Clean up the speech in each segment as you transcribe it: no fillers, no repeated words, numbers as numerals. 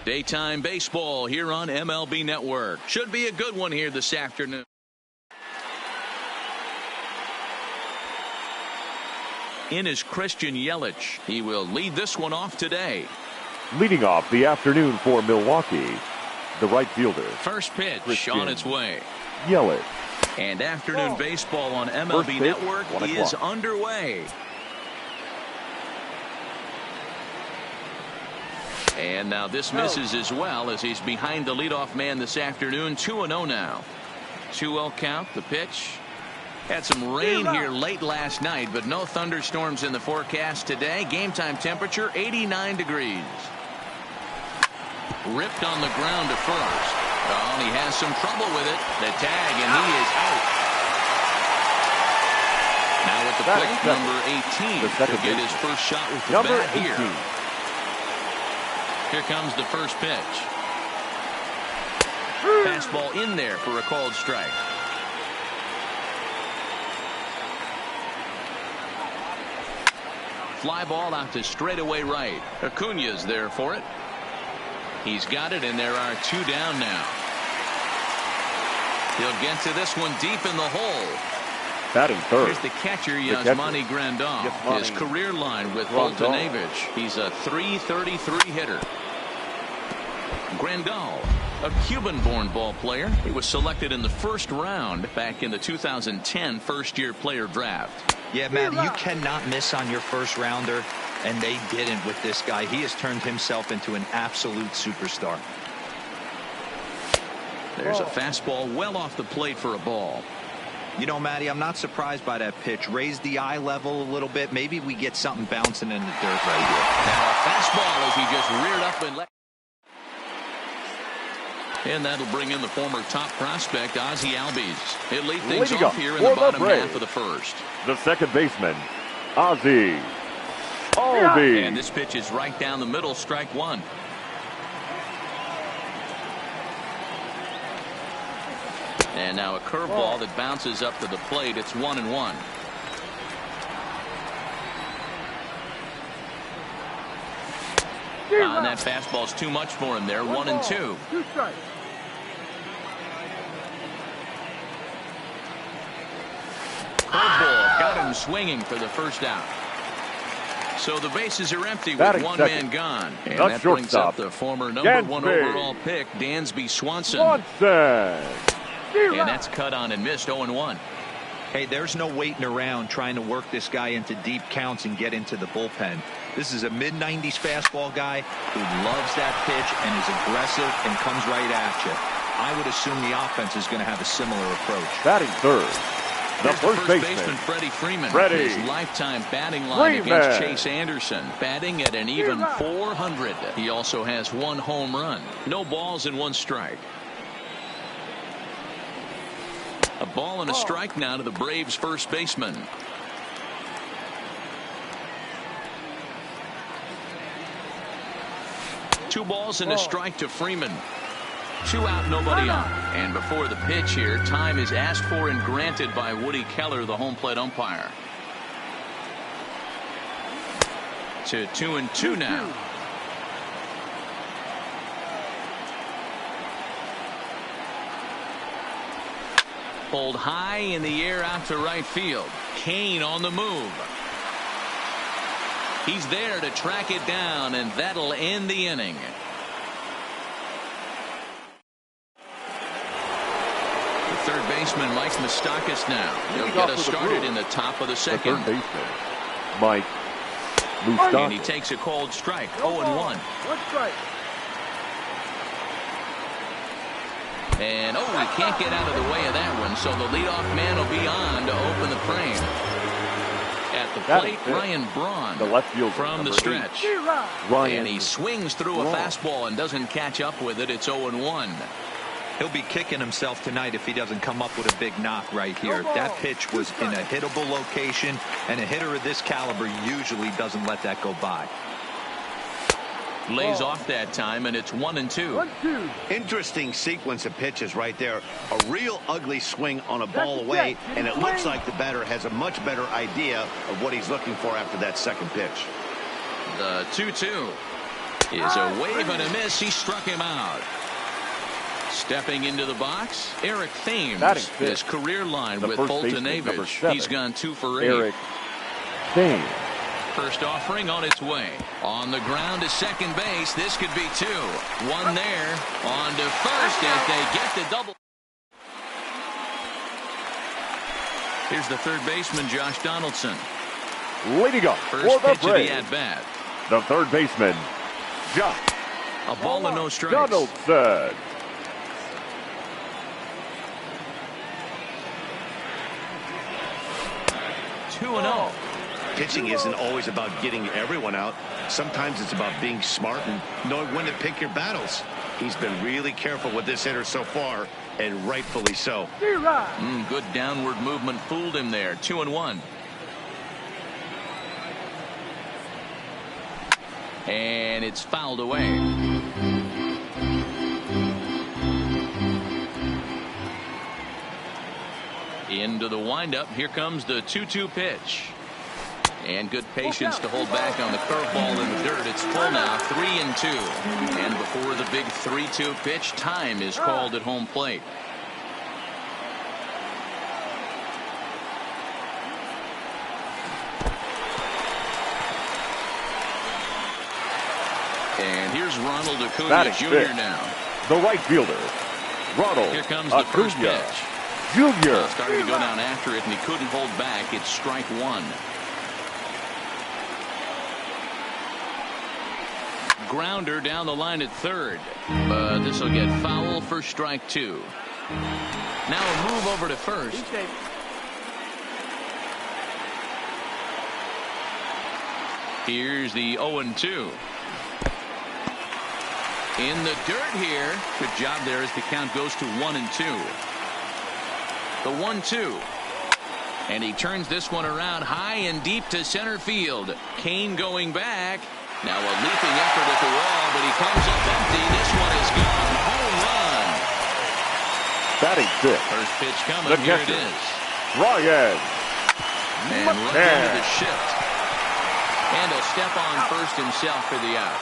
Daytime baseball here on MLB Network. Should be a good one here this afternoon. In is Christian Yelich. He will lead this one off today. Leading off the afternoon for Milwaukee, the right fielder. First pitch Christian on its way. Yelich. And afternoon baseball on MLB Network is underway. And now this misses as well as he's behind the leadoff man this afternoon. 2-0 now. 2-0 count. The pitch. Had some rain here late last night, but no thunderstorms in the forecast today. Game time temperature 89 degrees. Ripped on the ground to first. Oh, and he has some trouble with it. The tag, and he is out. Now at the plate, number 18 to get his first shot with the bat here. Here comes the first pitch. Fastball in there for a called strike. Fly ball out to straightaway right. Acuña's there for it. He's got it, and there are 2 down now. He'll get to this one deep in the hole. Batting third. Here's the catcher, Yasmani Grandal. His career line with Foltynewicz. He's a .333 hitter. Grandal, a Cuban-born ball player. He was selected in the first round back in the 2010 first-year player draft. Yeah, Matt, you cannot miss on your first rounder, and they didn't with this guy. He has turned himself into an absolute superstar. There's a fastball well off the plate for a ball. You know, Matty, I'm not surprised by that pitch. Raise the eye level a little bit. Maybe we get something bouncing in the dirt right here. Now a fastball as he just reared up and let. And that'll bring in the former top prospect, Ozzie Albies. He'll lead things off here in the bottom half of the first. The second baseman, Ozzie Albies. And this pitch is right down the middle, strike one. And now a curveball that bounces up to the plate. It's 1-1. And that fastball's too much for him there. 1-2. Curveball got him swinging for the first out. So the bases are empty with one man gone. And that brings up the former number 1 overall pick, Dansby Swanson. And that's cut on and missed. 0-1. Hey, there's no waiting around trying to work this guy into deep counts and get into the bullpen. This is a mid-90s fastball guy who loves that pitch and is aggressive and comes right at you. I would assume the offense is going to have a similar approach. Batting third, the first baseman, Freddie Freeman. His lifetime batting line against Chase Anderson, batting at an even .400. He also has 1 home run. No balls and 1 strike. A ball and a strike now to the Braves first baseman. Two balls and a strike to Freeman. 2 out, nobody on. And before the pitch here, time is asked for and granted by Woody Keller, the home plate umpire. To 2-2 now. Pulled high in the air out to right field. Kane on the move. He's there to track it down, and that'll end the inning. The third baseman, Mike Moustakas, now. He'll get us started in the top of the second. The third baseman, Mike Moustakas. And he takes a called strike. 0-1. 1 strike. And, he can't get out of the way of that one, so the leadoff man will be on to open the frame. At the plate, Ryan Braun, the left fielder from the stretch. And he swings through a fastball and doesn't catch up with it. It's 0-1. He'll be kicking himself tonight if he doesn't come up with a big knock right here. That pitch was in a hittable location, and a hitter of this caliber usually doesn't let that go by. Lays off that time, and it's 1-2. Interesting sequence of pitches right there. A real ugly swing on a ball away, and it looks like the batter has a much better idea of what he's looking for after that second pitch. The 2-2. is a wave and a miss. He struck him out. Stepping into the box, Eric Thames, his career line with Bolton-Average. He's gone 2 for 8. Eric Thames. First offering on its way. On the ground to second base. This could be 2. 1 there. On to first as they get the double. Here's the third baseman, Josh Donaldson. Leading up First for the pitch of Braves, the at-bat. the third baseman, Josh A ball and no strikes. Donaldson. Two and 0. Pitching isn't always about getting everyone out. Sometimes it's about being smart and knowing when to pick your battles. He's been really careful with this hitter so far, and rightfully so. Good downward movement fooled him there. 2 and 1. And it's fouled away. Into the windup. Here comes the 2-2 pitch. And good patience to hold back on the curveball in the dirt. It's full now, 3 and 2. And before the big 3-2 pitch, time is called at home plate. And here's Ronald Acuna Jr. now. The right fielder, Ronald Here comes the first Acuna pitch. Jr. Starting to go down after it, and he couldn't hold back. It's strike 1. Grounder down the line at third, but this will get foul for strike 2. Now a move over to first. Here's the 0-2. In the dirt here. Good job there as the count goes to 1 and 2. The 1-2. And he turns this one around high and deep to center field. Kane going back. Now a leaping effort at the wall, but he comes up empty. This one is gone. Home run. Batting 6. First pitch coming. The Here catcher, it is. Ryan And right into the shift. And he'll step on first himself for the out.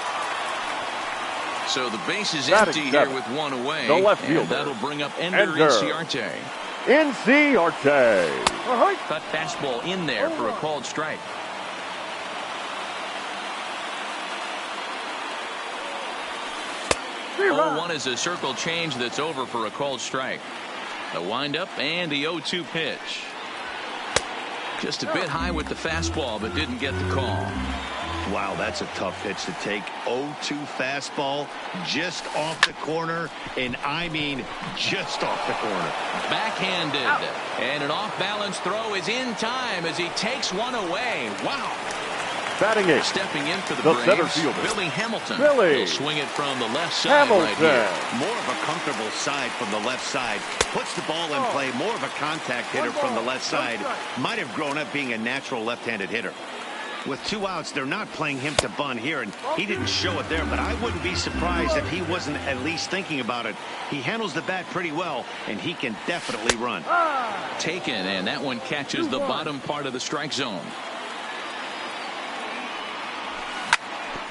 So the base is empty here with 1 away. The left and fielder, that'll bring up Ender Inciarte. Inciarte. Cut fastball in there for a called strike. Oh, 1 is a circle change that's over for a called strike. The windup and the 0-2 pitch. Just a bit high with the fastball, but didn't get the call. Wow, that's a tough pitch to take. 0-2 fastball just off the corner, and I mean just off the corner. Backhanded. And an off-balance throw is in time as he takes one away. Wow. Batting 8. Stepping in for the The Braves, center fielder, Billy Hamilton. Billy He'll swing it from the left side Hamilton. right here. More of a comfortable side from the left side. Puts the ball in play. More of a contact hitter from the left side. Might have grown up being a natural left-handed hitter. With 2 outs, they're not playing him to bunt here, and he didn't show it there, but I wouldn't be surprised if he wasn't at least thinking about it. He handles the bat pretty well, and he can definitely run. Taken, and that one catches the bottom part of the strike zone.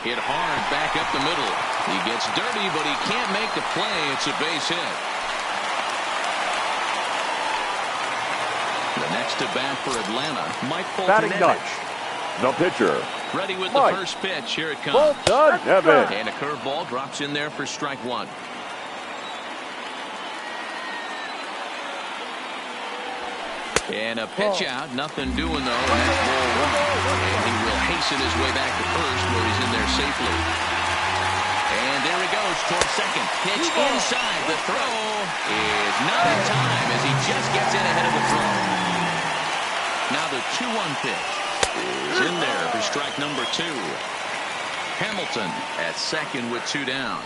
Hit hard back up the middle. He gets dirty, but he can't make the play. It's a base hit. The next to bat for Atlanta, Mike Batting Fulton. 9. The pitcher, Ready with Mike the first pitch. Here it comes. Fulton. And a curveball drops in there for strike 1. And a pitch out. Nothing doing, though. And that's ball 1. And he will hasten his way back to first where he's in there safely. And there he goes towards second. Pitch inside. The throw is not in time as he just gets in ahead of the throw. Now the 2-1 pitch is in there for strike number 2. Hamilton at second with 2 down.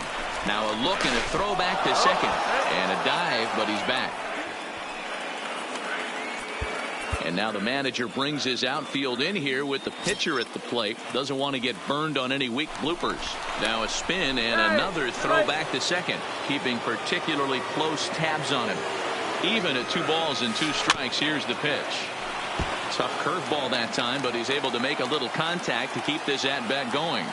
Now a look and a throw back to second. And a dive, but he's back. And now the manager brings his outfield in here with the pitcher at the plate. Doesn't want to get burned on any weak bloopers. Now a spin and another throw back to second. Keeping particularly close tabs on him. Even at 2 balls and 2 strikes. Here's the pitch. Tough curveball that time, but he's able to make a little contact to keep this at-bat going.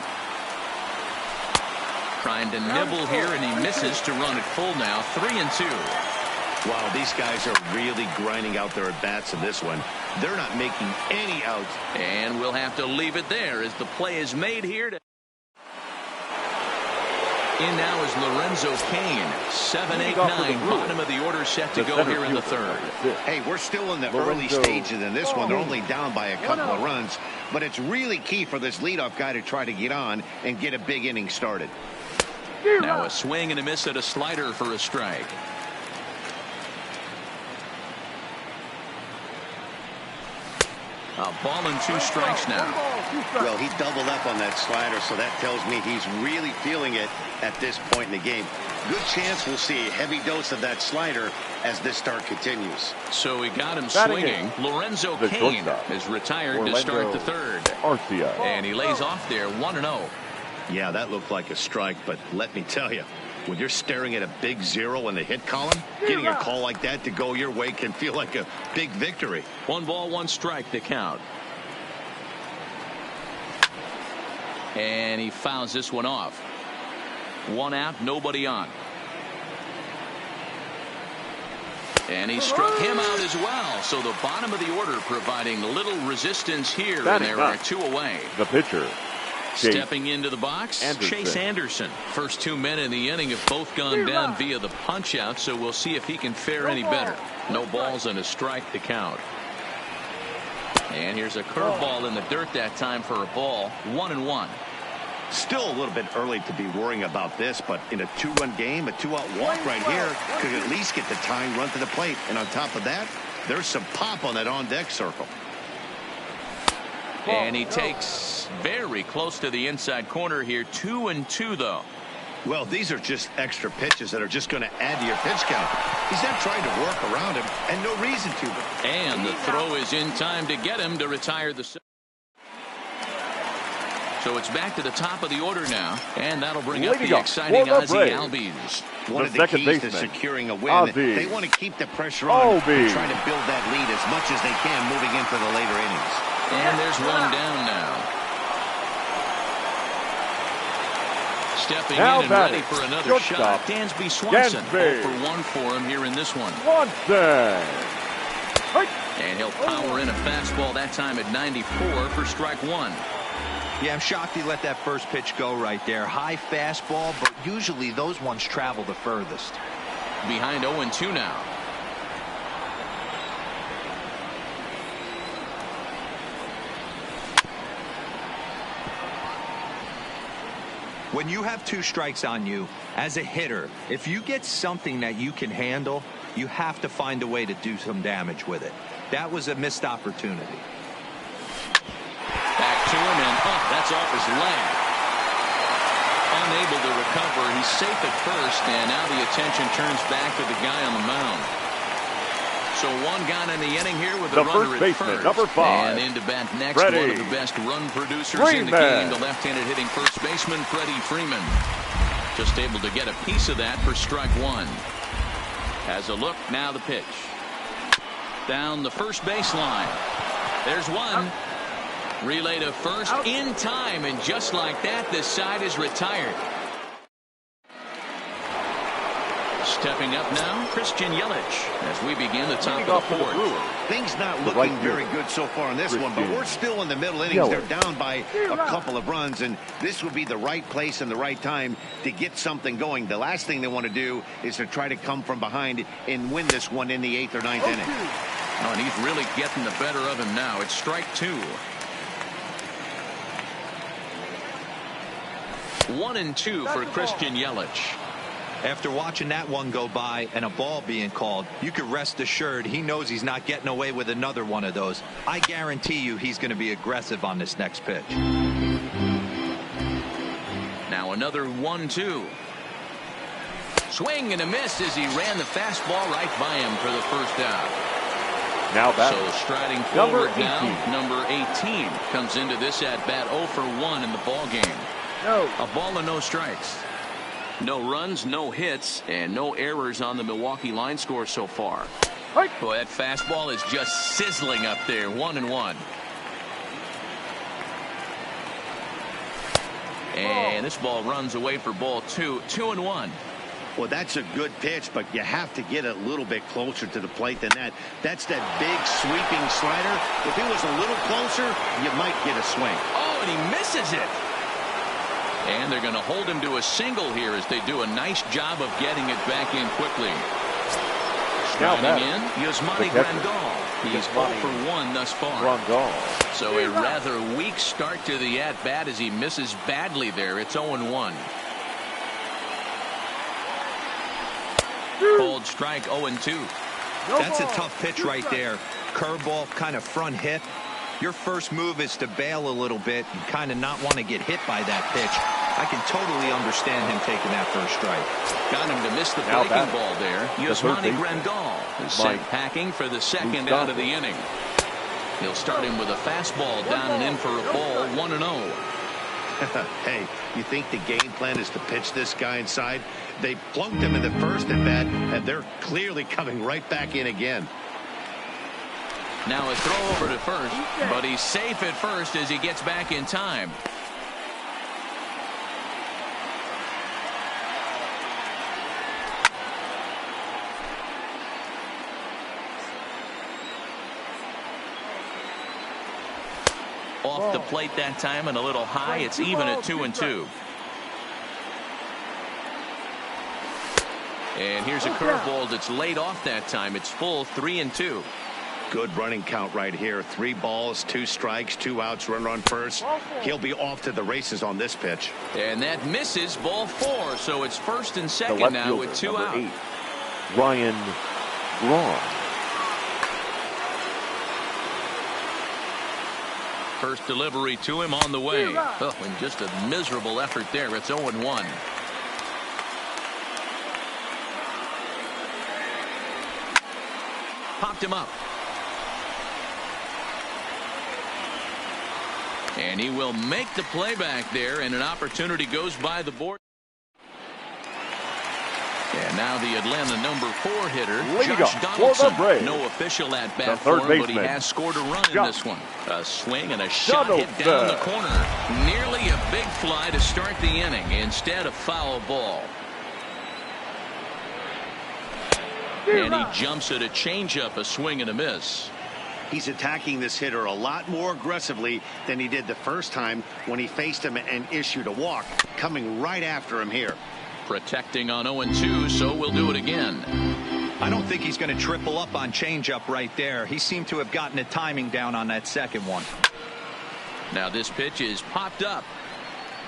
Trying to nibble here, and he misses to run it full now. 3-2. Wow, these guys are really grinding out their at-bats in this one. They're not making any outs. And we'll have to leave it there as the play is made here. In now is Lorenzo Cain. 7, 8, 9. Bottom of the order set to go here in the third. Hey, we're still in the early stages in this one. They're only down by a couple of runs. But it's really key for this leadoff guy to try to get on and get a big inning started. Now a swing and a miss at a slider for a strike. A ball and 2 strikes now. Well, he doubled up on that slider, so that tells me he's really feeling it at this point in the game. Good chance we'll see a heavy dose of that slider as this start continues. So he got him swinging. Lorenzo Cain is retired to start the third. Arcia. And he lays off there 1-0. Yeah, that looked like a strike, but let me tell you, when you're staring at a big 0 in the hit column, getting a call like that to go your way can feel like a big victory. 1 ball, 1 strike to count. And he fouls this one off. 1 out, nobody on. And he struck him out as well. So the bottom of the order providing little resistance here, and there are 2 away. The pitcher. Stepping into the box, Chase Anderson. First 2 men in the inning have both gone down via the punch out, so we'll see if he can fare any better. No balls and a strike to count. And here's a curveball in the dirt that time for a ball. 1-1. Still a little bit early to be worrying about this, but in a 2-run game, a 2-out walk right here could at least get the tying run to the plate. And on top of that, there's some pop on that on-deck circle. And he takes very close to the inside corner here. 2-2 though. Well, these are just extra pitches that are just going to add to your pitch count. He's not trying to work around him, and no reason to. And the throw is in time to get him to retire the. So it's back to the top of the order now, and that'll bring up the exciting Ozzie Albies. One of the keys to securing a win, they want to keep the pressure on and try to build that lead as much as they can moving into the later innings. And there's 1 down now. Stepping in and ready for another shot, Dansby Swanson. 0 for 1 for him here in this one. And he'll power in a fastball that time at 94 for strike 1. Yeah, I'm shocked he let that first pitch go right there. High fastball, but usually those ones travel the furthest. Behind 0-2 now. When you have 2 strikes on you, as a hitter, if you get something that you can handle, you have to find a way to do some damage with it. That was a missed opportunity. Back to him, and that's off his leg. Unable to recover. He's safe at first, and now the attention turns back to the guy on the mound. So 1 gone in the inning here with the runner at first. Number 5. And into bat next, one of the best run producers in the game, the left-handed hitting first baseman, Freddie Freeman. Just able to get a piece of that for strike 1. Has a look, now the pitch. Down the first baseline. There's 1. Relay to first in time, and just like that, this side is retired. Stepping up now, Christian Yelich, as we begin the top of the 4th. Things not looking very good so far in this one, but we're still in the middle innings. They're down by a couple of runs, and this would be the right place and the right time to get something going. The last thing they want to do is to try to come from behind and win this one in the 8th or 9th inning. Oh, and he's really getting the better of him now. It's strike 2. 1-2 for Christian Yelich. After watching that one go by and a ball being called, you could rest assured he knows he's not getting away with another one of those. I guarantee you he's going to be aggressive on this next pitch. Now another 1-2. Swing and a miss as he ran the fastball right by him for the first out. Now so striding forward now, number 18 comes into this at bat 0 for 1 in the ball game. A ball and no strikes. No runs, no hits, and no errors on the Milwaukee line score so far. Boy, that fastball is just sizzling up there. 1-1. And this ball runs away for ball 2. 2-1. Well, that's a good pitch, but you have to get a little bit closer to the plate than that. That's that big sweeping slider. If it was a little closer, you might get a swing. Oh, and he misses it. And they're going to hold him to a single here as they do a nice job of getting it back in quickly. Striking in, Yasmani Grandal. He's 0 for 1 thus far. Grandal. So a rather weak start to the at-bat as he misses badly there. It's 0-1. Called strike 0-2. That's a tough pitch right there. Curveball, kind of front hit. Your first move is to bail a little bit and kind of not want to get hit by that pitch. I can totally understand him taking that first strike. Got him to miss the breaking ball there. Yasmani Grandal is sent packing for the second out of the inning. He'll start him with a fastball down and in for a ball. 1-0. Hey, you think the game plan is to pitch this guy inside? They plunked him in the first at bat, and they're clearly coming right back in again. Now a throw over to first, but he's safe at first as he gets back in time. Off the plate that time and a little high. It's even at 2-2. And here's a curveball that's laid off that time. It's full 3-2. Good running count right here. 3 balls, 2 strikes, 2 outs, runner on first. He'll be off to the races on this pitch. And that misses ball 4. So it's first and second now with 2 out. 8, Ryan Braun. First delivery to him on the way. Oh, and just a miserable effort there. It's 0-1. Popped him up. And he will make the play back there, and an opportunity goes by the board. And now the Atlanta number 4 hitter, Josh Donaldson. No official at bat for him, but he has scored a run in this one. A swing and a shot hit down the corner. Nearly a big fly to start the inning. Instead, a foul ball. And he jumps at a changeup, a swing and a miss. He's attacking this hitter a lot more aggressively than he did the first time when he faced him and issued a walk. Coming right after him here. Protecting on 0-2, so we'll do it again. I don't think he's going to triple up on changeup right there. He seemed to have gotten the timing down on that second one. Now this pitch is popped up.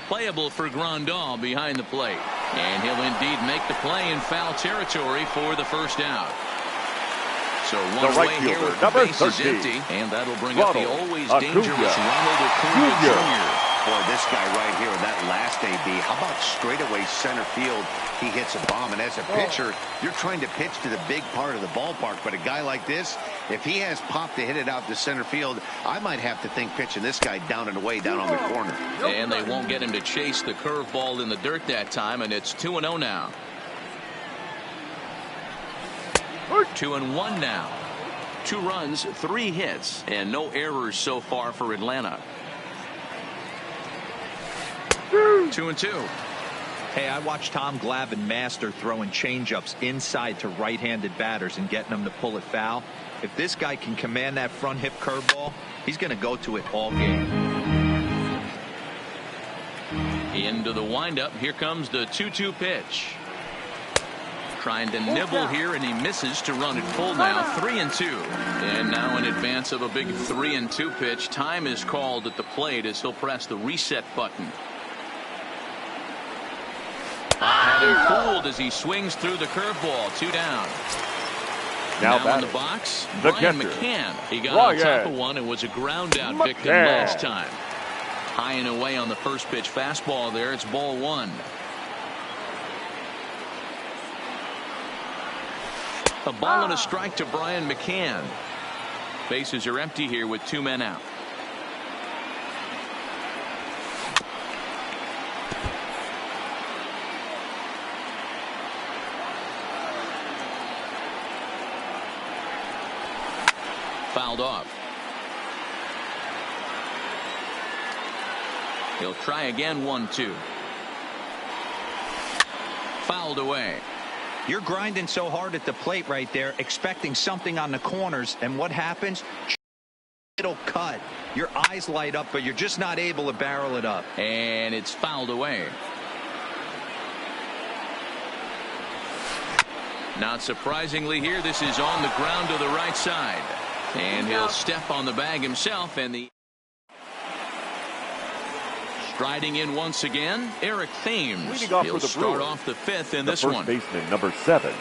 Playable for Grandal behind the plate. And he'll indeed make the play in foul territory for the first out. So one away here with the bases empty. And that'll bring up the always dangerous Ronald Acuna Jr. Boy, this guy right here in that last AB, how about straightaway center field? He hits a bomb, and as a pitcher, you're trying to pitch to the big part of the ballpark. But a guy like this, if he has pop to hit it out to center field, I might have to think pitching this guy down and away down on the corner. And they won't get him to chase the curveball in the dirt that time, and it's 2-0 now. 2-1 now. 2 runs, 3 hits, and no errors so far for Atlanta. 2-2. Hey, I watched Tom Glavine master throwing changeups inside to right-handed batters and getting them to pull it foul. If this guy can command that front hip curveball, he's going to go to it all game. Into the windup. Here comes the 2-2 pitch. Trying to nibble here, and he misses to run it full now. 3-2. And now in advance of a big 3-2 pitch, time is called at the plate as he'll press the reset button. Had him fooled as he swings through the curveball. 2 down. Now in the box, Brian McCann. He got on top of one and was a ground out victim last time. High and away on the first pitch fastball there. It's ball 1. A ball and a strike to Brian McCann. Bases are empty here with 2 men out. Fouled off. He'll try again, 1-2. Fouled away. You're grinding so hard at the plate right there, expecting something on the corners, and what happens? It'll cut. Your eyes light up, but you're just not able to barrel it up. And it's fouled away. Not surprisingly here, this is on the ground to the right side. And he'll step on the bag himself, and the striding in once again, Eric Thames. He'll start off the fifth in this one. First baseman, number 7,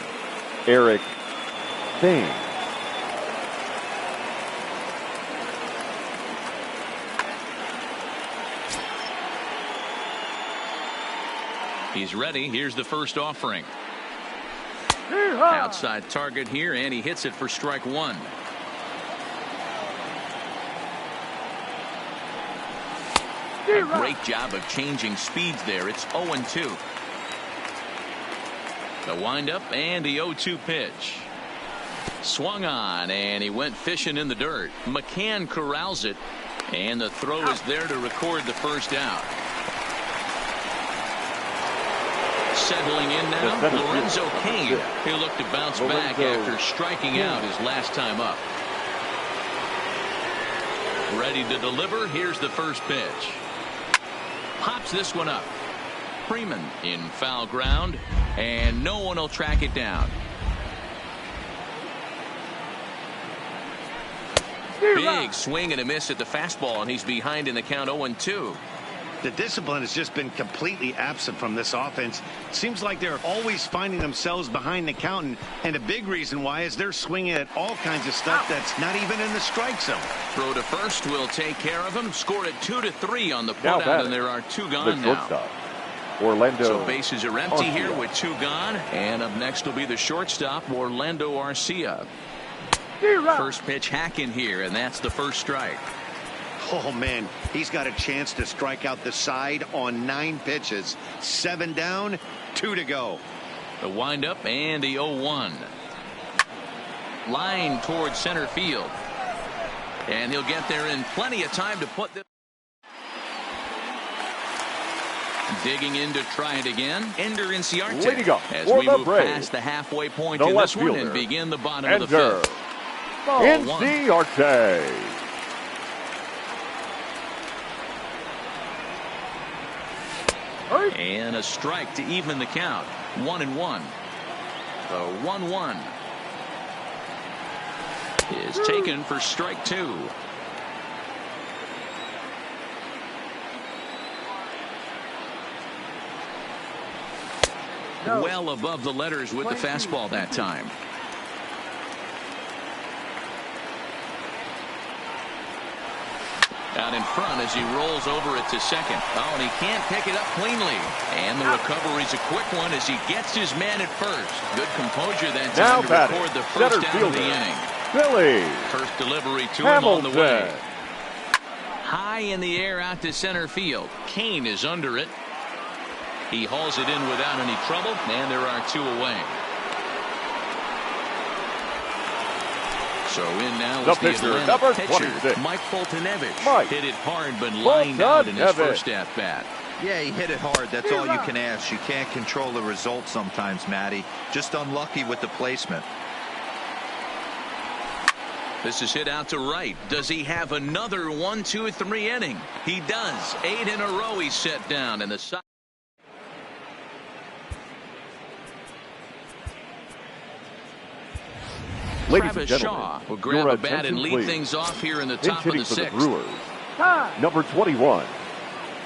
Eric Thames. He's ready. Here's the first offering. Outside target here, and he hits it for strike 1. A great job of changing speeds there. It's 0-2. The windup and the 0-2 pitch. Swung on, and he went fishing in the dirt. McCann corrals it, and the throw is there to record the first out. Settling in now, Lorenzo Cain. He'll look to bounce back after striking out his last time up. Ready to deliver. Here's the first pitch. Pops this one up. Freeman in foul ground, and no one will track it down. Big swing and a miss at the fastball, and he's behind in the count 0-2. The discipline has just been completely absent from this offense. Seems like they're always finding themselves behind the count, and a big reason why is they're swinging at all kinds of stuff that's not even in the strike zone. Throw to first will take care of him. Scored at 2-3 on the putout, and there are 2 gone now. Orlando. So bases are empty here with 2 gone, and up next will be the shortstop, Orlando Arcia. First pitch hack in here, and that's the first strike. Oh, man, he's got a chance to strike out the side on 9 pitches. 7 down, 2 to go. The windup and the 0-1. Line towards center field. And he'll get there in plenty of time to put this. Digging in to try it again. Ender Inciarte. As we move past the halfway point in this one and begin the bottom of the fifth. Inciarte. And a strike to even the count. 1-1. The 1-1 is taken for strike 2. Well above the letters with the fastball that time. Out in front as he rolls over it to second. Oh, and he can't pick it up cleanly. And the recovery's a quick one as he gets his man at first. Good composure that time to record the first down of the inning. Billy. First delivery to him on the way. High in the air out to center field. Cain is under it. He hauls it in without any trouble, and there are 2 away. So in now is the Atlanta pitcher, Mike Foltynewicz. Hit it hard, but lined out in his first at-bat. Yeah, he hit it hard. That's all you can ask. You can't control the result sometimes, Matty. Just unlucky with the placement. This is hit out to right. Does he have another 1-2-3 inning? He does. 8 in a row he's set down, and the side. Ladies and Shaw will grab a bat and lead things off here in the top of the 6th. Brewers, number 21,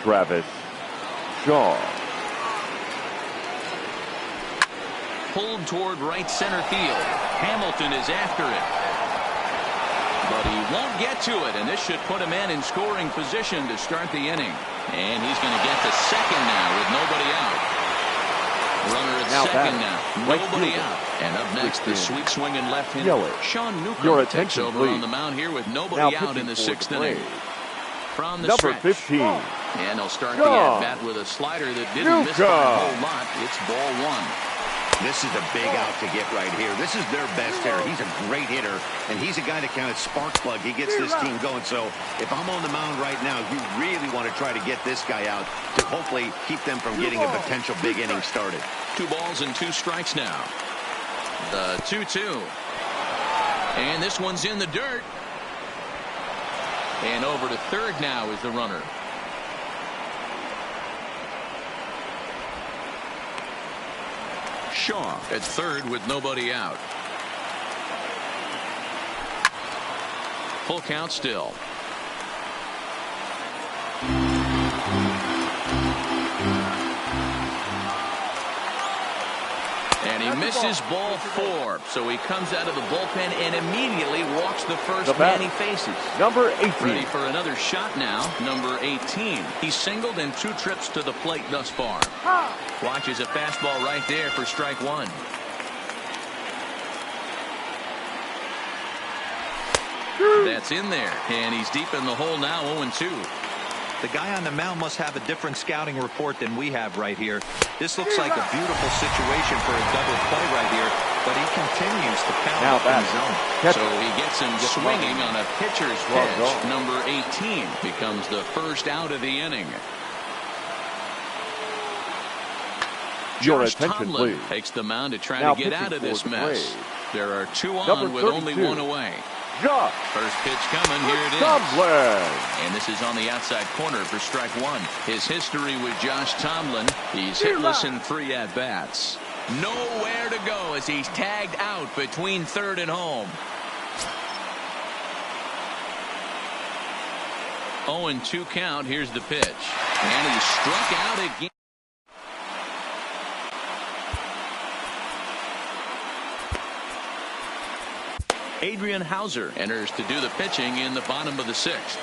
Travis Shaw. Pulled toward right center field. Hamilton is after it. But he won't get to it, and this should put a man in scoring position to start the inning. And he's going to get to second now with nobody out. Runner at second now. Nobody out. And up next, the sweet swinging left-hander Sean Newcomb takes over on the mound here with nobody out in the 6th inning. From the number stretch. 15. And he'll start the at-bat with a slider that didn't miss by a whole lot. It's ball 1. This is a big out to get right here. This is their best hitter. He's a great hitter, and he's a guy that kind of spark plug. He gets this team going. So if I'm on the mound right now, you really want to try to get this guy out to hopefully keep them from getting a potential big inning started. 2 balls and 2 strikes now. The 2-2. And this one's in the dirt. And over to third now is the runner. Shaw at third with nobody out. Full count still. And he misses ball 4. So he comes out of the bullpen and immediately walks the first man he faces. Number 18. Ready for another shot now. Number 18. He's singled in 2 trips to the plate thus far. Watches a fastball right there for strike 1. That's in there. And he's deep in the hole now, 0-2. The guy on the mound must have a different scouting report than we have right here. This looks like a beautiful situation for a double play right here, but he continues to pound up in the zone. So he gets him swinging on a pitcher's pitch. Number 18 becomes the first out of the inning. Your Josh attention, Tomlin please. takes the mound to try Now to get out of this pitching for the mess. Braves. There are 2 on Number with only 32. 1 away. Josh First pitch coming. Here it is. Tomlin. And this is on the outside corner for strike 1. His history with Josh Tomlin, he's hitless in 3 at-bats. Nowhere to go as he's tagged out between third and home. 0-2 count. Here's the pitch. And he's struck out again. Adrian Hauser enters to do the pitching in the bottom of the 6th.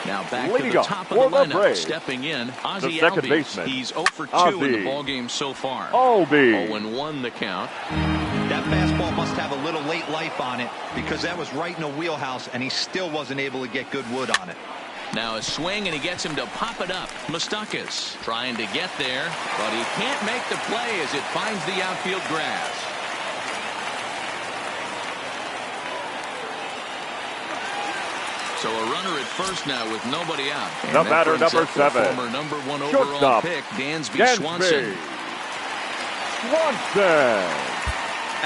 Now back to the top of the lineup. Stepping in, Ozzie second Albies. baseman. He's 0 for 2 in the ballgame so far. 0-1 the count. That fastball must have a little late life on it because that was right in the wheelhouse, and he still wasn't able to get good wood on it. Now a swing, and he gets him to pop it up. Moustakas trying to get there, but he can't make the play as it finds the outfield grass. So a runner at first now with nobody out. And the batter, number 7. Former number 1 overall pick, Dansby Swanson.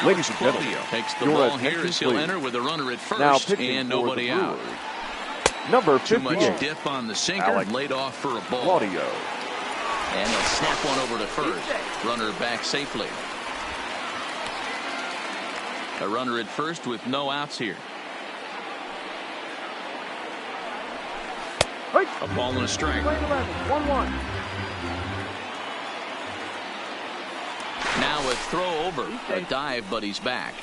Ladies and gentlemen, takes the ball here as he'll enter with a runner at first and nobody out. Number 58. Too much dip on the sinker, laid off for a ball. Claudio. And he'll snap one over to first. Runner back safely. A runner at first with no outs here. A ball and a strike. 1-1. Now a throw over. A dive, but he's back.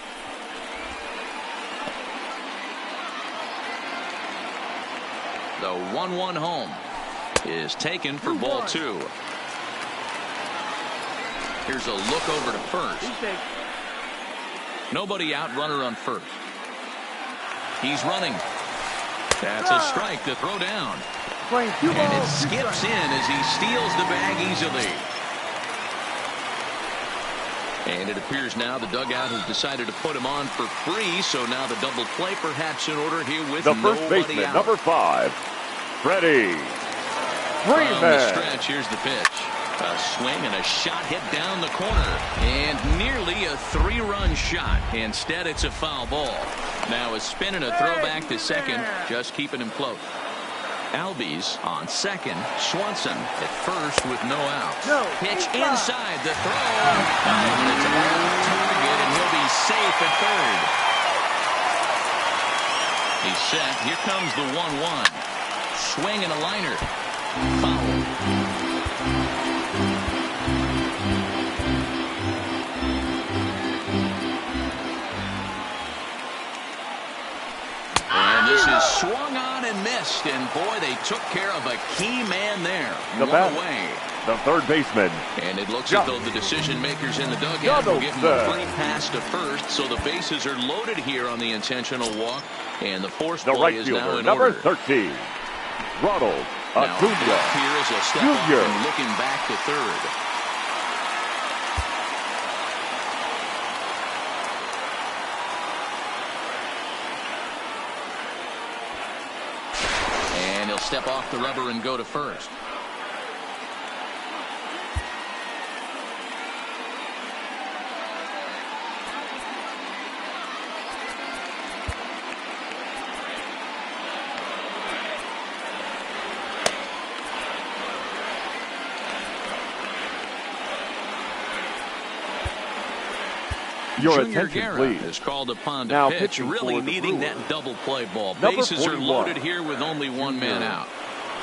The 1-1 home is taken for ball 2. Here's a look over to first. Nobody out, runner on first. He's running. That's a strike to throw down. And it skips in as he steals the bag easily. And it appears now the dugout has decided to put him on for free. So now the double play perhaps in order here with the first baseman, out. number 5, Freddie Freeman. From the stretch, here's the pitch. A swing and a shot hit down the corner. And nearly a 3-run shot. Instead, it's a foul ball. Now a spin and a throw back to second, just keeping him close. Albies on second. Swanson at first with no outs. Pitch inside the throw. And it's off target, and he'll be safe at third. He's set. Here comes the 1-1. Swing and a liner. Foul. And this is swung on and missed, and boy, they took care of a key man there. One away. The third baseman. And it looks as though the decision makers in the dugout will give him a free pass to first, so the bases are loaded here on the intentional walk, and the force play is now in number order. 13, Ronald Acuna Here is a step Jr. up and looking back to third. step off the rubber and go to first. Your Junior attention, Guerra please. is called upon to Now pitch, pitching really for the needing Brewers. that double play ball. Number Bases are 41. loaded here with only one man out.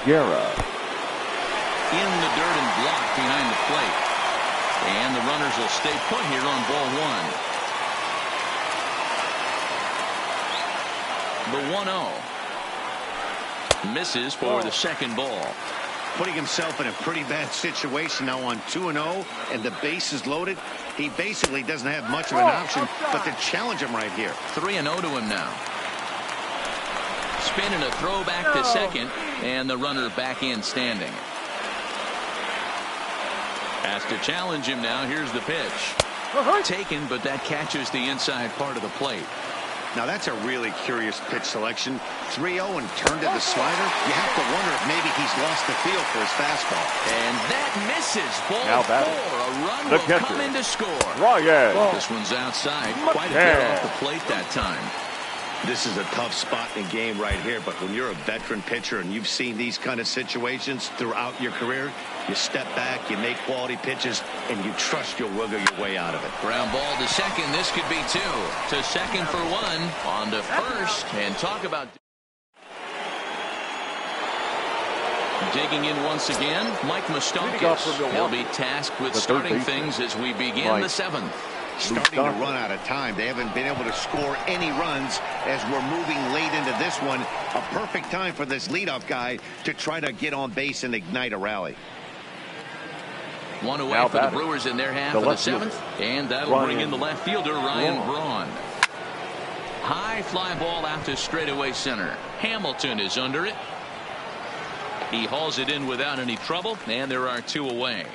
Guerra. In the dirt and blocked behind the plate. And the runners will stay put here on ball one. The 1-0. Misses for the second ball. Putting himself in a pretty bad situation now on 2-0 and the base is loaded. He basically doesn't have much of an option but to challenge him right here. 3-0 to him now. Spin and a throw back to second, and the runner back in standing. Has to challenge him now. Here's the pitch. Taken, but that catches the inside part of the plate. Now that's a really curious pitch selection. 3-0 and turned to the slider. You have to wonder if maybe he's lost the feel for his fastball. And that misses. Ball Now 4. batting. A run The will catcher. come in to score. Ryan. This one's outside. Quite a bit off the plate that time. This is a tough spot in the game right here, but when you're a veteran pitcher and you've seen these kind of situations throughout your career, you step back, you make quality pitches, and you trust you'll wiggle your way out of it. Ground ball to second. This could be 2. To second for 1. On to first. And talk about digging in once again, Mike Moustakas. He'll be tasked with The third starting baseman. things as we begin Mike. the 7th. Starting to run out of time. They haven't been able to score any runs as we're moving late into this one. A perfect time for this leadoff guy to try to get on base and ignite a rally. One away Now for the batting. Brewers in their half The of the left fielder. 7th. And that'll Ryan bring in the left fielder, Ryan Braun. Braun. High fly ball out to straightaway center. Hamilton is under it. He hauls it in without any trouble, and there are 2 away.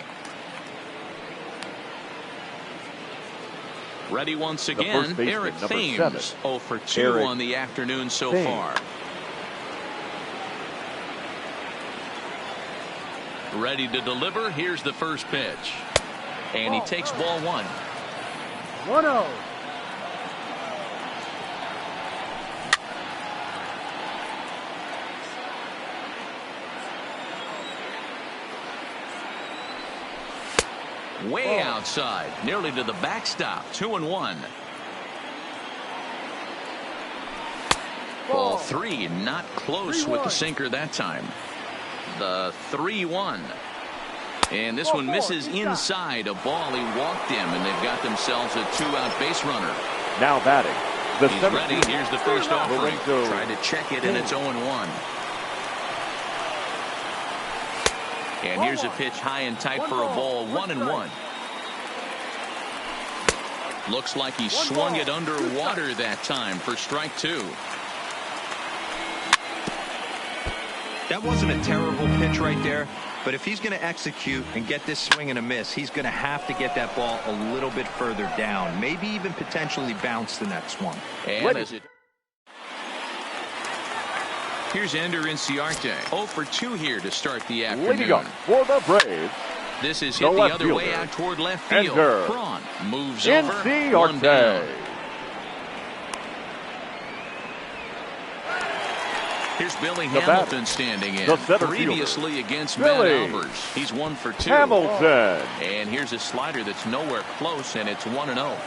Ready once first again, baseman, Eric number Thames. 7. 0 for 2 Eric on the afternoon so Thames. far. Ready to deliver. Here's the first pitch. And he takes ball 1. 1-0. Way outside, nearly to the backstop. 2-1. Ball 3, not close with the sinker that time. The 3-1. And this one misses inside a ball. He walked him, and they've got themselves a 2-out base runner. Now batting. The He's 7th ready. fielder. Here's the first offering. Lorenzo Tried to check it, and it's 0-1. And here's a pitch high and tight for a ball. 1-1. Looks like he swung it underwater that time for strike 2. That wasn't a terrible pitch right there, but if he's going to execute and get this swing and a miss, he's going to have to get that ball a little bit further down, maybe even potentially bounce the next one. And as it here's Ender Inciarte. 0 for 2 here to start the Leading afternoon. up for the Braves. This is The hit the left other way fielder, out toward left field. Ender Braun moves over. 1 Inciarte. down. Here's Billy The Hamilton batter, standing in. the center Previously fielder, against Billy Matt Albers. He's 1 for 2. Hamilton. And here's a slider that's nowhere close, and it's 1-0.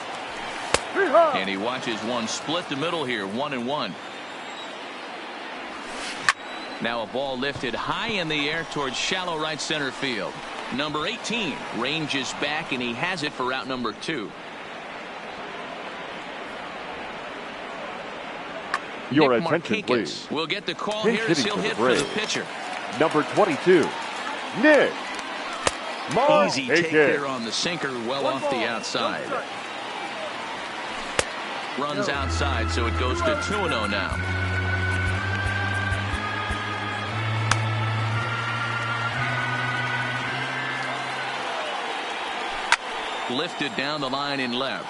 And he watches one split the middle here. 1-1. Now a ball lifted high in the air towards shallow right center field. Number 18 ranges back, and he has it for out number 2. Your Nick attention, Markakis please. will get the call Pinch here as hitting he'll for the hit for the Braves. pitcher. Number 22, Nick Easy take there Markakis. on the sinker, well off the outside. Runs outside, so it goes to 2-0 now. Lifted down the line in left.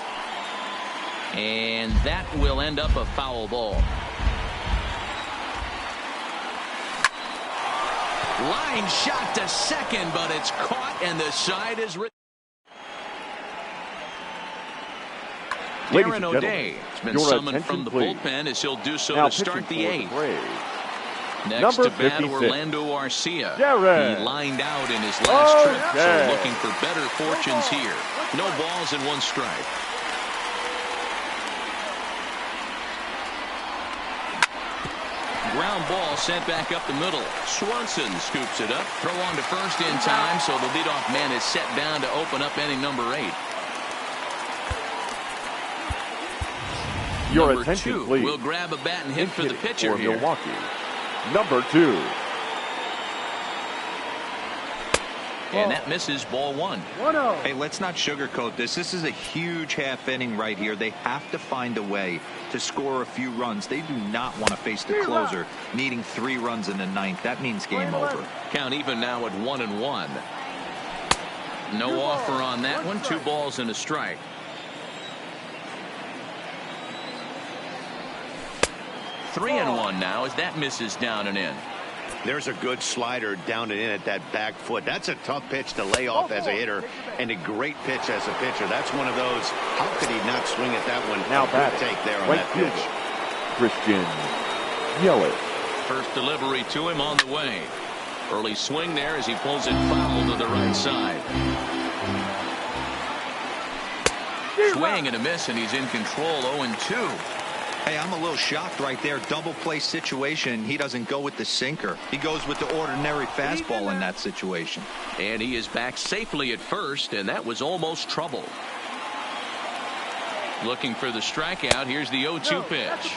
And that will end up a foul ball. Line shot to second, but it's caught, and the side is Ladies Darren and O'Day gentlemen, has been your summoned attention, from the please. bullpen as he'll do so Now to start pitching the for 8th. Braves, Next number to bat 56, Orlando Arcia. Darren He lined out in his last trip, so O'Day. looking for better fortunes here. No balls and 1 strike. Ground ball sent back up the middle. Swanson scoops it up. Throw on to first in time, so the leadoff man is set down to open up inning number 8. Your Number attention, 2 please. will grab a bat and hit for the Hitting pitcher for here. Milwaukee, number 2. And that misses, ball 1. 1-0. Hey, let's not sugarcoat this. This is a huge half inning right here. They have to find a way to score a few runs. They do not want to face the closer needing 3 runs in the 9th. That means game over. Count even now at 1-1. No offer on that one. 2 balls and a strike. 3-1 now as that misses down and in. There's a good slider down and in at that back foot. That's a tough pitch to lay off as a hitter, and a great pitch as a pitcher. That's one of those, how could he not swing at that one? Now Good batting, take there on right that fielder, pitch. Christian Yelich. First delivery to him on the way. Early swing there as he pulls it foul to the right side. Swing and a miss, and he's in control. 0-2. Hey, I'm a little shocked right there. Double play situation. He doesn't go with the sinker. He goes with the ordinary fastball in that situation. And he is back safely at first, and that was almost trouble. Looking for the strikeout. Here's the 0-2 pitch.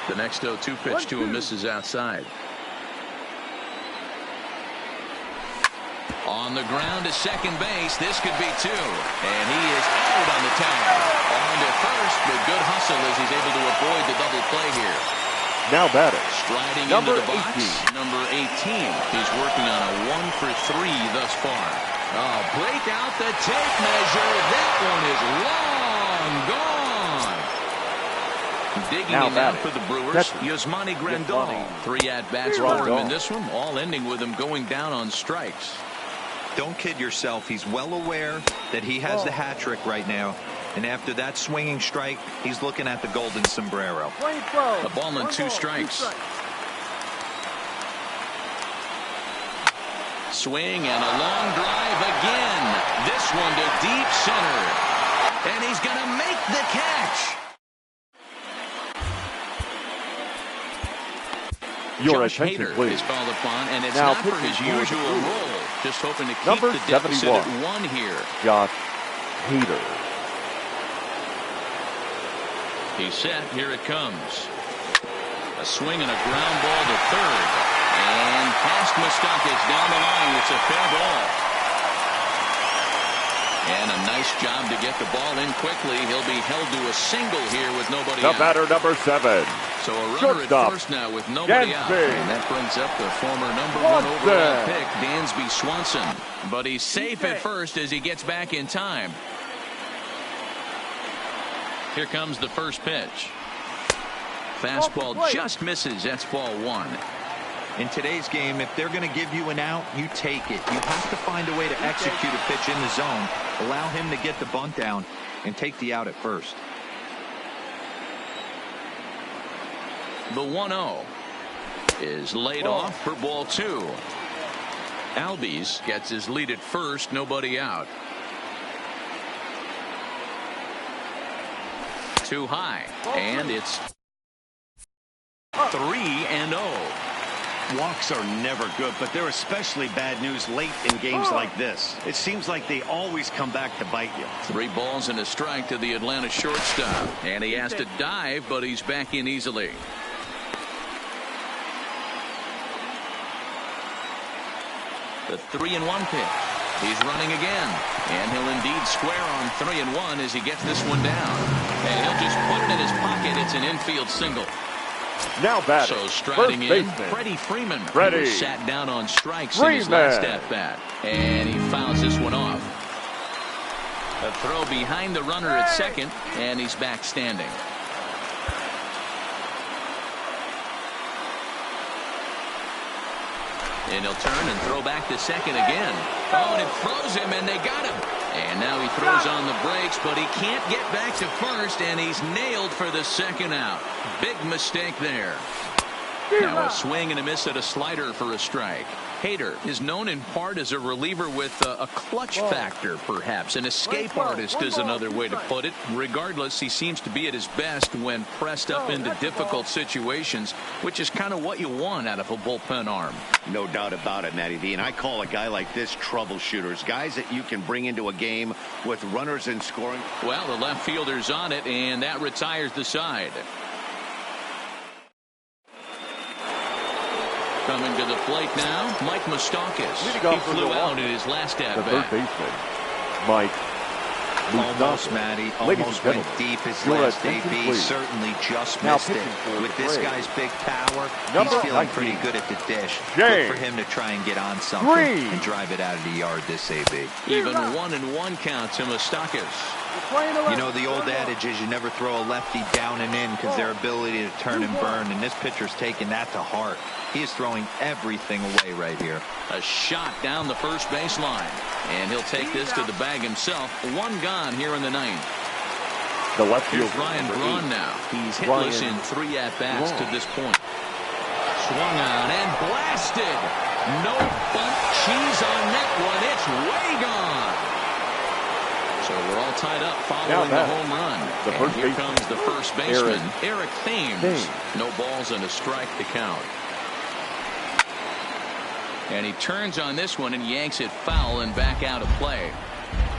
The next 0-2 pitch to him misses outside. On the ground to second base. This could be 2. And he is out on the tag. On to first, but good hustle as he's able to avoid the double play here. Now batting, Striding number into the box. 18. Number 18. He's working on a 1-for-3 thus far. Oh, break out the tape measure. That one is long gone. Digging Now in now batting, for the Brewers, catcher, Yasmani Grandal. Yasmani 3 at-bats for him Grandal. in this one, all ending with him going down on strikes. Don't kid yourself. He's well aware that he has the hat trick right now. And after that swinging strike, he's looking at the golden sombrero. A ball and 2 strikes. Swing and a long drive again. This one to deep center. And he's going to make the catch. Your Josh attention, Hader please. is called upon, and it's Now not for pitching his for the usual Brewers. role. Just hoping to keep Number the deficit 71. at 1 here. Josh Hader. He's set. Here it comes. A swing and a ground ball to third. And past Moustakas down the line. It's a fair ball. And a nice job to get the ball in quickly. He'll be held to a single here with nobody The out. batter, number 7. So a runner Shortstop, at first now with nobody out. Dansby. And that brings up the former number 1 Swanson. overall pick, Dansby Swanson. But he's safe at first as he gets back in time. Here comes the first pitch. Fastball just misses. That's ball 1. In today's game, if they're going to give you an out, you take it. You have to find a way to execute a pitch in the zone, allow him to get the bunt down, and take the out at first. The 1-0 is laid off for ball 2. Albies gets his lead at first, nobody out. Too high, and it's 3-0. Walks are never good, but they're especially bad news late in games like this. It seems like they always come back to bite you. 3 balls and a strike to the Atlanta shortstop. And he has to dive, but he's back in easily. The 3-1 pitch. He's running again. And he'll indeed square on 3-1 as he gets this one down. And he'll just put it in his pocket. It's an infield single. Now batting, So striding first in, baseman, Freddie Freeman. Freddie Who was sat down on strikes in his last Freeman. at-bat. And he fouls this one off. A throw behind the runner at second, and he's back standing. And he'll turn and throw back to second again. Oh, and it throws him, and they got him. And now he throws on the brakes, but he can't get back to first, and he's nailed for the second out. Big mistake there. Now a swing and a miss at a slider for a strike. Hader is known in part as a reliever with a clutch factor, perhaps. An escape artist is another way to put it. Regardless, he seems to be at his best when pressed up into difficult situations, which is kind of what you want out of a bullpen arm. No doubt about it, Matty V. And I call a guy like this troubleshooters, guys that you can bring into a game with runners in scoring. Well, the left fielder's on it, and that retires the side. Coming to the plate now, Mike Moustakas. He flew out in his last at-bat. The third baseman, Mike Almost, Matty. Almost went deep his last AB. Certainly just missed it. With this guy's big power, he's feeling pretty good at the dish. Good for him to try and get on something and drive it out of the yard this AB. Even 1-1 count to Moustakas. You know, the old adage is you never throw a lefty down and in because their ability to turn and burn, and this pitcher's taking that to heart. He is throwing everything away right here. A shot down the first baseline, and he'll take this to the bag himself. One gone here in the ninth. The left fielder, here's Ryan Braun now. He's hitless in 3 at-bats to this point. Swung on and blasted. No bunt cheese on that one. It's way gone. So we're all tied up following the home run. And here comes the first baseman, Eric Thames. No balls and a strike to count. And he turns on this one and yanks it foul and back out of play.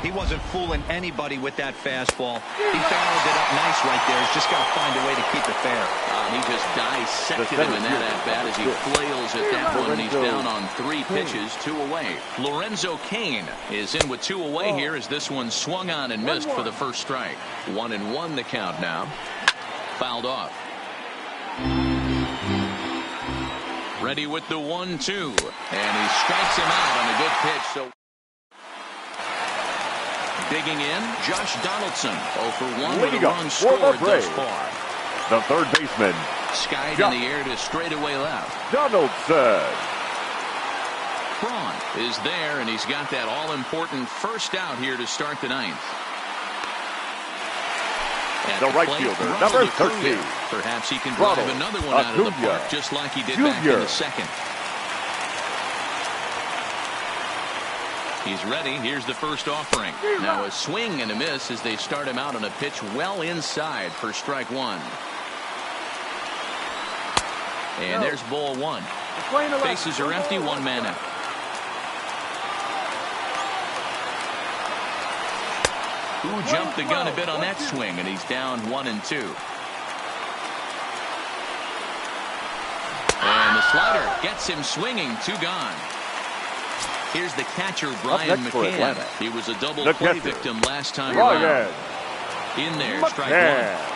He wasn't fooling anybody with that fastball. He fouled it up nice right there. He's just got to find a way to keep it fair. He just dissected him in that at-bat as he flails at that one. And he's down on 3 pitches, 2 away. Lorenzo Cain is in with 2 away here as this one swung on and missed for the first strike. 1-1 the count now. Fouled off. Ready with the 1-2. And he strikes him out on a good pitch. So digging in, Josh Donaldson. 0 for 1 with a run scored thus far. The third baseman. Skied in the air to straightaway left. Donaldson. Braun is there, and he's got that all-important first out here to start the ninth. At the right fielder, number 13. Perhaps he can drive another one out of the park, just like he did back in the second. He's ready. Here's the first offering. Now a swing and a miss as they start him out on a pitch well inside for strike 1. And there's ball 1. Bases are empty, 1 man out. Who jumped the gun a bit on that swing, and he's down 1-2. And the slider gets him swinging, 2 gone. Here's the catcher, Brian McCann. He was a double play victim last time around. In there, strike 1.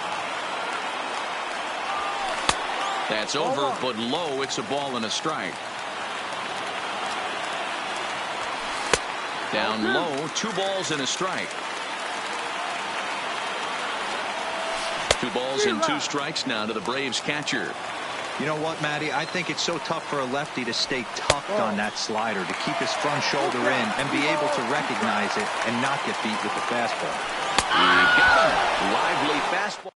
That's over, but low. It's a ball and a strike. Down low, 2 balls and a strike. 2 balls and 2 strikes now to the Braves catcher. You know what, Matty? I think it's so tough for a lefty to stay tucked on that slider, to keep his front shoulder in and be able to recognize it and not get beat with the fastball. He got him. Lively fastball.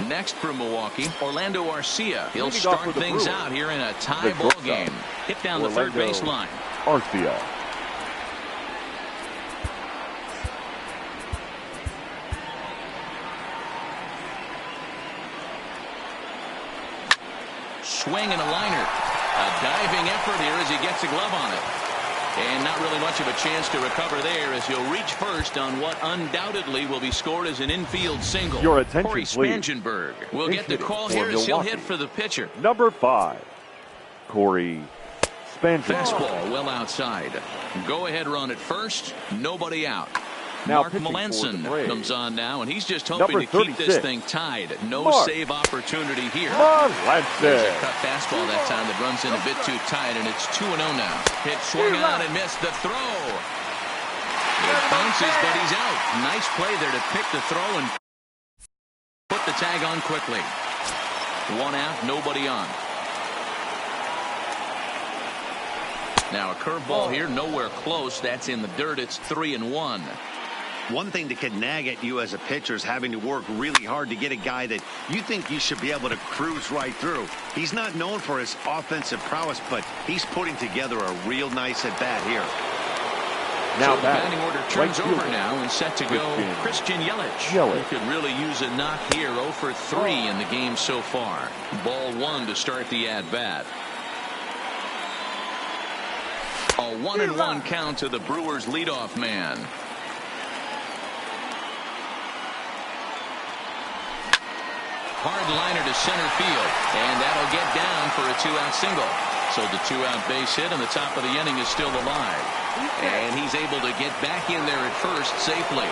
Next for Milwaukee, Orlando Arcia. He'll start things out here in a tie ball game. Hit down the third baseline. Arcia. Swing and a liner. A diving effort here as he gets a glove on it. And not really much of a chance to recover there as he'll reach first on what undoubtedly will be scored as an infield single. Your attention, Corey Spangenberg will get the call here as he'll hit for the pitcher. Number 5, Corey Spangenberg. Fastball well outside. Go ahead run at first. Nobody out. Now Mark Melanson comes on now, and he's just hoping to keep this thing tied. No save opportunity here. There's a cut fastball that time that runs in a bit too tight, and it's 2-0 now. Hit swung on and missed the throw. It bounces, but he's out. Nice play there to pick the throw and put the tag on quickly. 1 out, nobody on. Now a curveball here, nowhere close. That's in the dirt. It's 3-1. One thing that could nag at you as a pitcher is having to work really hard to get a guy that you think you should be able to cruise right through. He's not known for his offensive prowess, but he's putting together a real nice at-bat here. Now so the batting order turns over now and set to go Christian Yelich. He could really use a knock here. 0 for 3 in the game so far. Ball 1 to start the at-bat. A 1-1 count to the Brewers leadoff man. Hard liner to center field, and that'll get down for a 2-out single. So the 2-out base hit, and the top of the inning is still alive. And he's able to get back in there at first safely.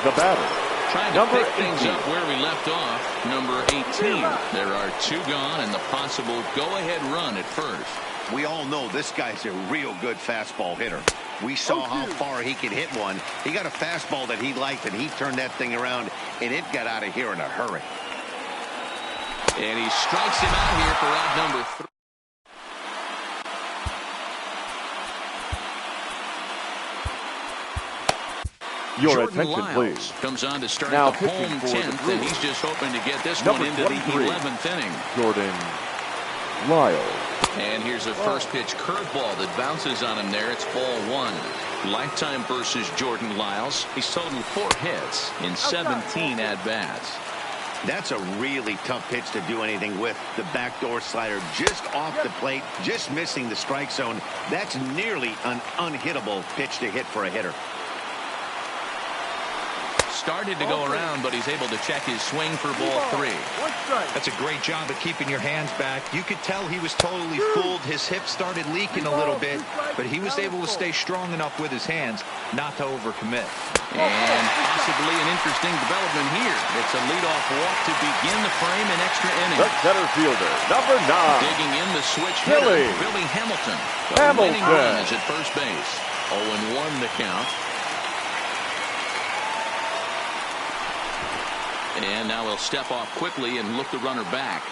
The batter, trying to pick things up where we left off. Number 18. There are 2 gone, and the possible go-ahead run at first. We all know this guy's a real good fastball hitter. We saw how far he could hit one. He got a fastball that he liked, and he turned that thing around, and it got out of here in a hurry. And he strikes him out here for out number 3. Your Jordan attention, Lyles please. Comes on to start Now the home 10th, and he's just hoping to get this one into the 11th inning. Jordan Lyles. And here's a first pitch curveball that bounces on him there. It's ball 1. Lifetime versus Jordan Lyles. He's totaled 4 hits in 17 at-bats. That's a really tough pitch to do anything with. The backdoor slider just off the plate, just missing the strike zone. That's nearly an unhittable pitch to hit for a hitter. Started to go around, but he's able to check his swing for ball 3. That's a great job of keeping your hands back. You could tell he was totally fooled. His hips started leaking a little bit, but he was able to stay strong enough with his hands not to overcommit. And possibly an interesting development here. It's a leadoff walk to begin the frame in extra innings. The center fielder, number 9. Digging in the switch hitter, Billy Hamilton. The winning run is at first base. 0-1 the count. And now he'll step off quickly and look the runner back.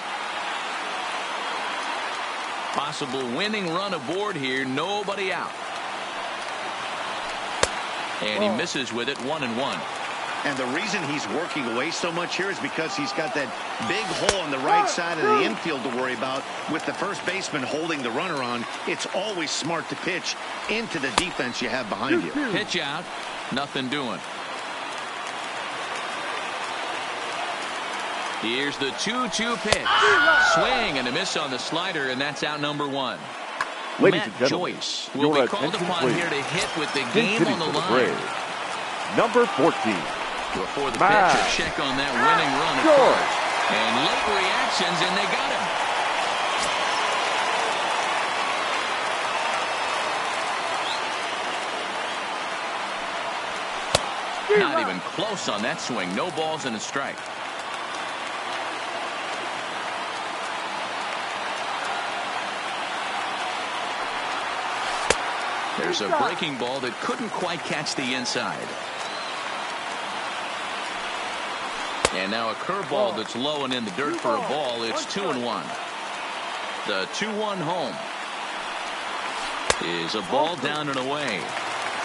Possible winning run aboard here. Nobody out. And he misses with it. 1-1. And the reason he's working away so much here is because he's got that big hole on the right side of the infield to worry about. With the first baseman holding the runner on, it's always smart to pitch into the defense you have behind you. Pitch out. Nothing doing. Here's the 2-2 pitch. Swing and a miss on the slider, and that's out number 1. Ladies Matt and gentlemen, Joyce will be called upon here to hit with the game on the line. Number 14. Before the pitch, a check on that winning run at first. And late reactions, and they got him. Not even close on that swing. No balls and a strike. There's a breaking ball that couldn't quite catch the inside. And now a curveball that's low and in the dirt for a ball. It's 2-1. The 2-1 home is a ball down and away.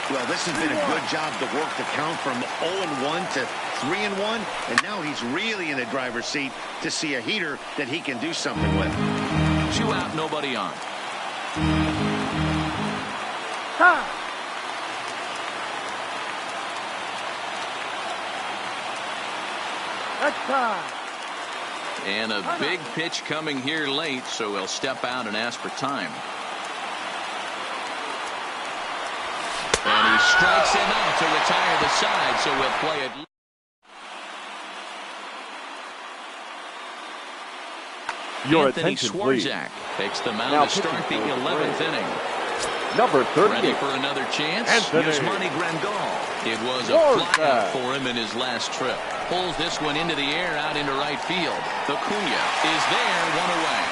Well, this has been a good job to work the count from 0-1 to 3-1, and now he's really in the driver's seat to see a heater that he can do something with. 2 out, nobody on. Time. That's time. And a big pitch coming here late, so he'll step out and ask for time. And he strikes him out to retire the side, so we'll play it. Your Anthony attention, please. Swarzak takes the mound Now to start the 11th inning. Number 30. Ready for another chance? Yasmani Grandal. It was a flyout for him in his last trip. Pulls this one into the air out into right field. Acuna is there, 1 away.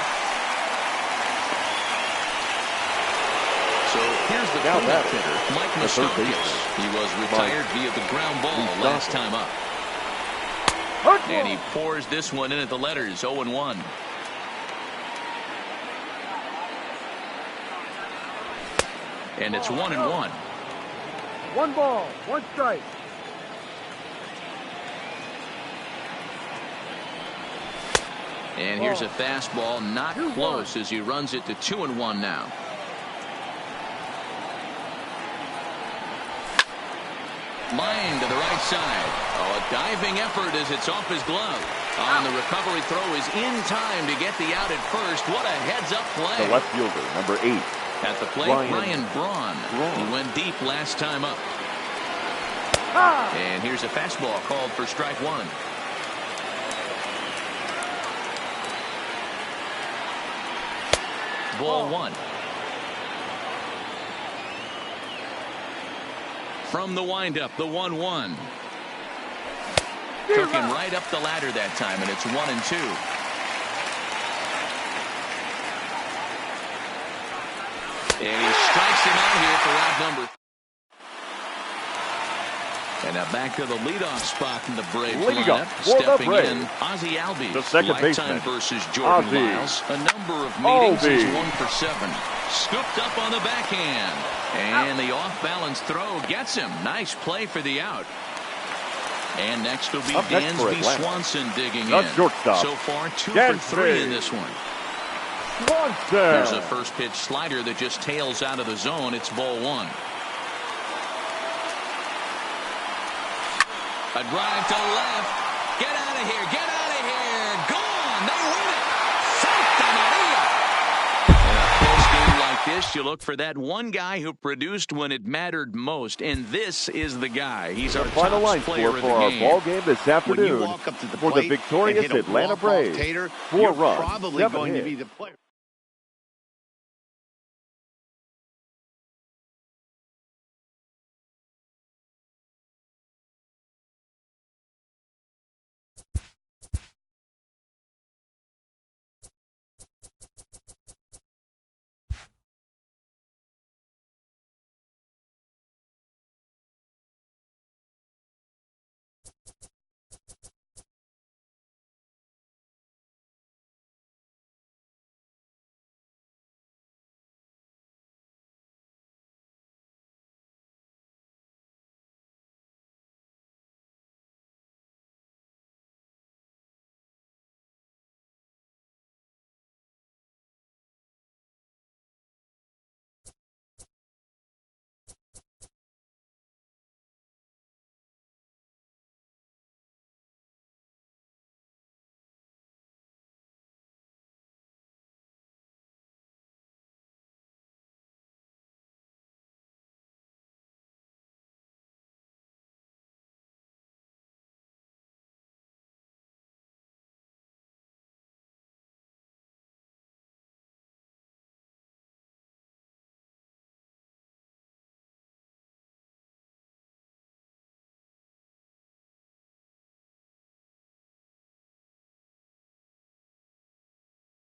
So here's the cleanup hitter, Mike Moustakas. He was retired via the ground ball last time up. And he pours this one in at the letters, 0-1. And it's 1-1. 1 ball, 1 strike. And here's a fastball, not close, as he runs it to 2-1 now. Line to the right side. Oh, a diving effort as it's off his glove. On the recovery throw is in time to get the out at first. What a heads-up play. The left fielder, number 8. At the plate, Ryan Braun. He went deep last time up. And here's a fastball called for strike 1. Ball 1. From the windup, the 1-1. Took him right up the ladder that time, and it's 1-2. And he strikes him out here for out number. And now back to the leadoff spot in the Braves lineup. Stepping in, Ozzie Albies. The second baseman versus Jordan Lyles. A number of meetings is 1 for 7. Scooped up on the backhand. And the off-balance throw gets him. Nice play for the out. And next will be Dansby Swanson digging in. Shortstop. So far, 2 for 3 in this one. Swanson. There's a first pitch slider that just tails out of the zone. It's ball 1. A drive to left. Get out of here. Get out of here. Gone. They win it. Santa Maria. In a close game like this, you look for that one guy who produced when it mattered most. And this is the guy. He's our final line player score of for the our game. ball game this afternoon When you walk up to the for plate the victorious and hit a Atlanta walk-off Braves. tater, 4 you're runs, probably 7 going to hits. be the player.